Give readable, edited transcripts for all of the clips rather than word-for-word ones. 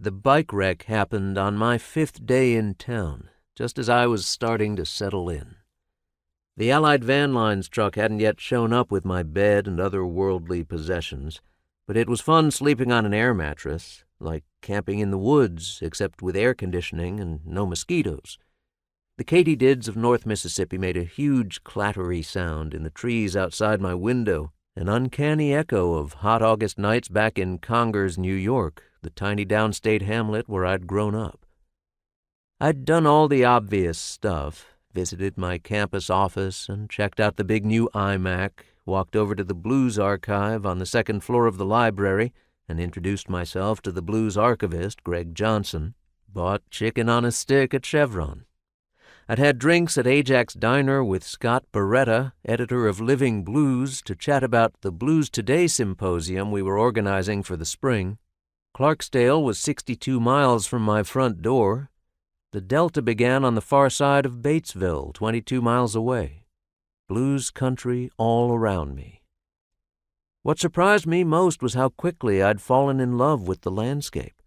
The bike wreck happened on my 5th day in town, just as I was starting to settle in. The Allied Van Lines truck hadn't yet shown up with my bed and other worldly possessions, but it was fun sleeping on an air mattress, like camping in the woods, except with air conditioning and no mosquitoes. The katydids of North Mississippi made a huge clattery sound in the trees outside my window, an uncanny echo of hot August nights back in Congers, New York, the tiny downstate hamlet where I'd grown up. I'd done all the obvious stuff, visited my campus office and checked out the big new iMac, walked over to the Blues Archive on the 2nd floor of the library and introduced myself to the Blues archivist, Greg Johnson, bought chicken on a stick at Chevron. I'd had drinks at Ajax Diner with Scott Beretta, editor of Living Blues, to chat about the Blues Today symposium we were organizing for the spring. Clarksdale was 62 miles from my front door. The Delta began on the far side of Batesville, 22 miles away. Blues country all around me. What surprised me most was how quickly I'd fallen in love with the landscape.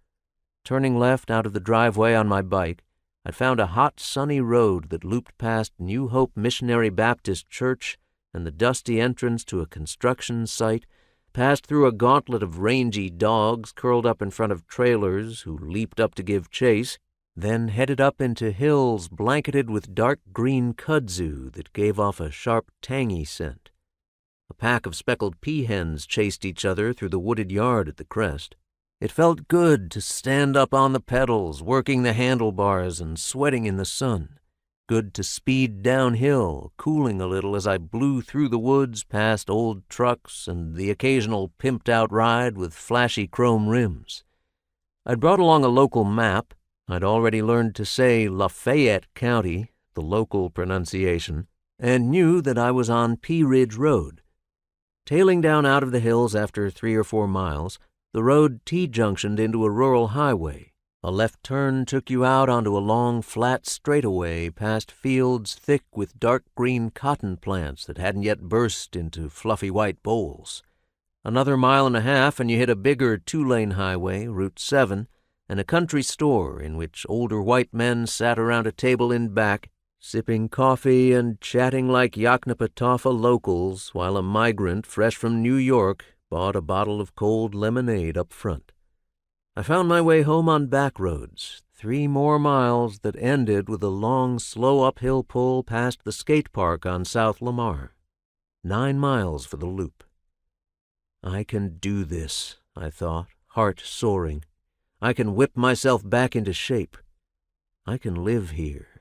Turning left out of the driveway on my bike, I'd found a hot, sunny road that looped past New Hope Missionary Baptist Church and the dusty entrance to a construction site, passed through a gauntlet of rangy dogs curled up in front of trailers who leaped up to give chase, then headed up into hills blanketed with dark green kudzu that gave off a sharp, tangy scent. A pack of speckled peahens chased each other through the wooded yard at the crest. It felt good to stand up on the pedals, working the handlebars and sweating in the sun. Good to speed downhill, cooling a little as I blew through the woods past old trucks and the occasional pimped-out ride with flashy chrome rims. I'd brought along a local map. I'd already learned to say Lafayette County, the local pronunciation, and knew that I was on Pea Ridge Road. Tailing down out of the hills after 3 or 4 miles, the road T-junctioned into a rural highway. A left turn took you out onto a long, flat straightaway past fields thick with dark green cotton plants that hadn't yet burst into fluffy white bowls. Another mile and a half and you hit a bigger 2-lane highway, Route 7, and a country store in which older white men sat around a table in back, sipping coffee and chatting like Yoknapatawpha locals while a migrant fresh from New York bought a bottle of cold lemonade up front. I found my way home on back roads, 3 more miles that ended with a long, slow uphill pull past the skate park on South Lamar. 9 miles for the loop. I can do this, I thought, heart soaring. I can whip myself back into shape. I can live here.